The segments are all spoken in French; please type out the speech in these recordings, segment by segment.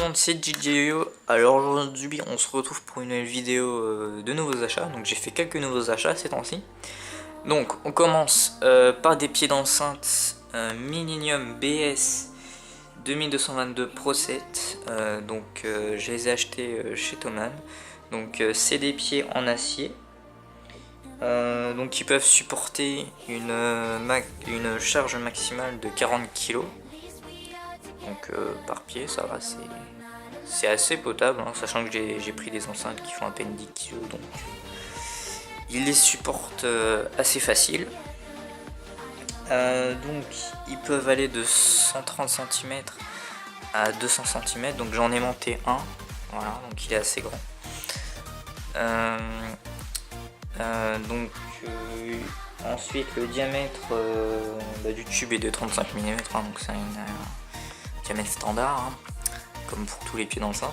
monde, c'est JJYo. Alors aujourd'hui on se retrouve pour une vidéo de nouveaux achats. Donc j'ai fait quelques nouveaux achats ces temps-ci. Donc on commence par des pieds d'enceinte Millennium BS 2222 Pro 7. Je les ai achetés chez Thomann. Donc c'est des pieds en acier. Donc qui peuvent supporter une charge maximale de 40 kg. Donc par pied ça va, c'est assez potable, hein, sachant que j'ai pris des enceintes qui font à peine 10 kg, donc ils les supportent assez facile. Donc ils peuvent aller de 130 cm à 200 cm, donc j'en ai monté un, voilà, donc il est assez grand. Ensuite le diamètre du tube est de 35 mm, hein, donc c'est un diamètre standard, hein, comme pour tous les pieds d'enceinte.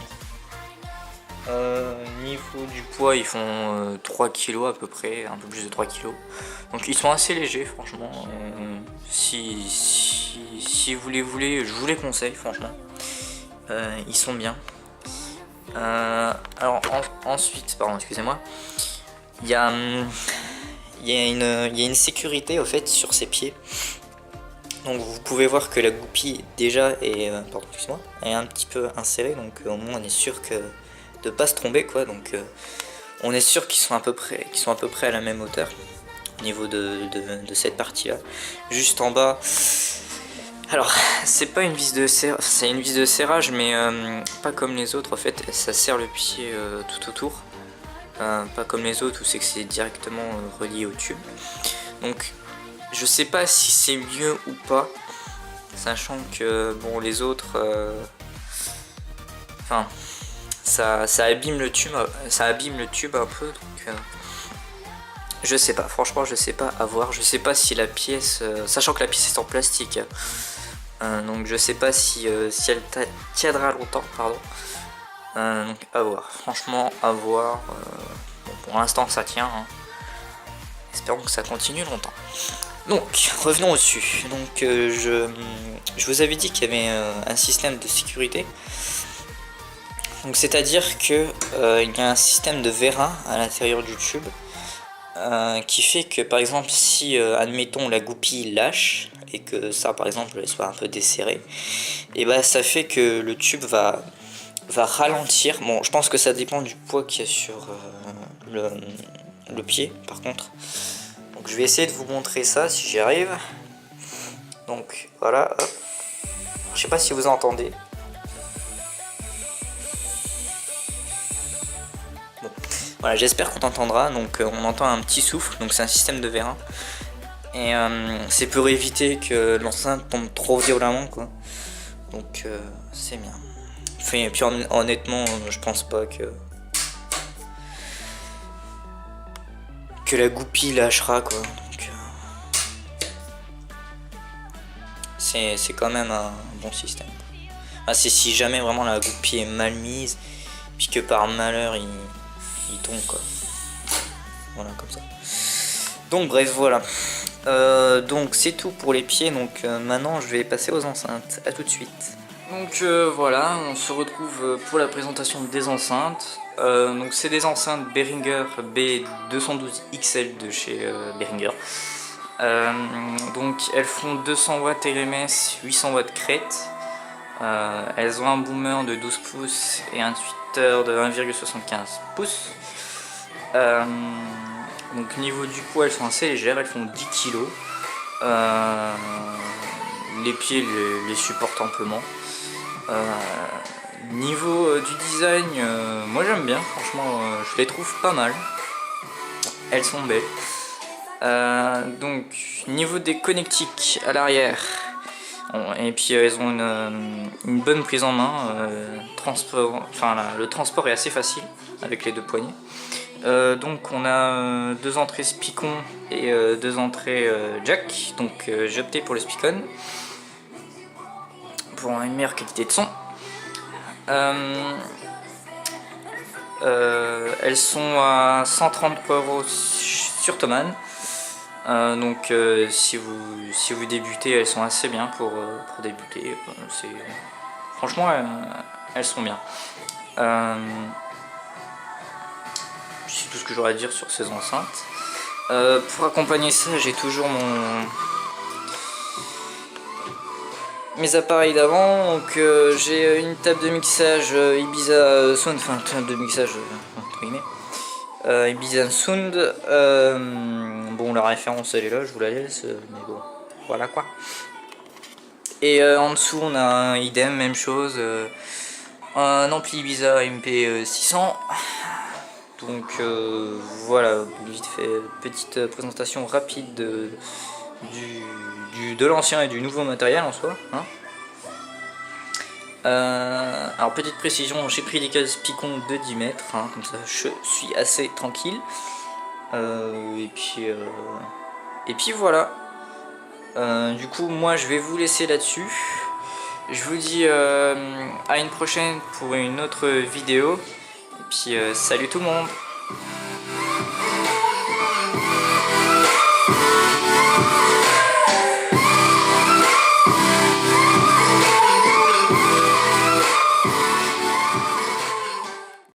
Niveau du poids, ils font 3 kg à peu près, un peu plus de 3 kg. Donc ils sont assez légers, franchement. Si vous les voulez, je vous les conseille, franchement. Ils sont bien. Ensuite, pardon, excusez-moi. Il y a une sécurité au fait sur ces pieds. Donc vous pouvez voir que la goupille déjà est, est un petit peu insérée, donc au moins on est sûr de pas se tromper quoi. Donc on est sûr qu'ils sont à peu près à la même hauteur au niveau de cette partie là. Juste en bas, alors c'est pas une vis de serrage, c'est une vis de serrage, mais pas comme les autres en fait. Ça serre le pied tout autour, pas comme les autres où c'est que c'est directement relié au tube. Donc je sais pas si c'est mieux ou pas, sachant que bon les autres, ça abîme le tube, un peu, donc je sais pas, franchement je sais pas, à voir. Je sais pas si la pièce, sachant que la pièce est en plastique, donc je sais pas si elle tiendra longtemps, pardon. Donc à voir, franchement à voir. Bon, pour l'instant ça tient, hein. Espérons que ça continue longtemps. Donc revenons au dessus. Donc je vous avais dit qu'il y avait un système de sécurité. Donc c'est à dire que il y a un système de vérin à l'intérieur du tube qui fait que par exemple si admettons la goupille lâche et que ça par exemple elle soit un peu desserrée, et bah ça fait que le tube va ralentir. Bon, je pense que ça dépend du poids qu'il y a sur le pied par contre. Donc je vais essayer de vous montrer ça si j'y arrive. Donc voilà, hop. Je sais pas si vous entendez. Bon. Voilà, j'espère qu'on entendra. Donc on entend un petit souffle, donc c'est un système de vérin. Et c'est pour éviter que l'enceinte tombe trop violemment quoi. Donc c'est bien. Enfin, et puis honnêtement, je pense pas que la goupille lâchera quoi. Donc c'est quand même un bon système. C'est si jamais vraiment la goupille est mal mise, puis que par malheur il tombe quoi. Voilà, comme ça. Donc bref, voilà. Donc c'est tout pour les pieds. Donc maintenant je vais passer aux enceintes. À tout de suite. Donc voilà, on se retrouve pour la présentation des enceintes. Donc c'est des enceintes Behringer B212XL de chez Behringer. Donc elles font 200 watts RMS, 800 watts crête. Elles ont un boomer de 12 pouces et un tweeter de 1,75 pouces. Donc niveau du poids, elles sont assez légères, elles font 10 kg. Les pieds les supportent amplement. Niveau du design, moi j'aime bien, franchement je les trouve pas mal. Elles sont belles. Donc niveau des connectiques à l'arrière, et puis elles ont une bonne prise en main. Le transport est assez facile avec les deux poignées. Donc on a deux entrées Spicon et deux entrées jack. Donc j'ai opté pour le Spicon pour une meilleure qualité de son. Elles sont à 133 € sur Thomann. Donc si vous débutez, elles sont assez bien pour débuter. Franchement elles sont bien. C'est tout ce que j'aurais à dire sur ces enceintes. Pour accompagner ça, j'ai toujours mes appareils d'avant. Donc j'ai une table de mixage Ibiza Sound, enfin table de mixage entre guillemets. Ibiza Sound. Bon, la référence elle est là, je vous la laisse, mais bon, voilà quoi. Et en dessous on a un idem, même chose, un ampli Ibiza MP600. Donc voilà, vite fait, petite présentation rapide de l'ancien et du nouveau matériel en soi. Hein. Alors petite précision, j'ai pris des cases Picon de 10 mètres, hein, comme ça je suis assez tranquille. Et puis voilà. Du coup moi je vais vous laisser là-dessus. Je vous dis à une prochaine pour une autre vidéo. Et puis salut tout le monde.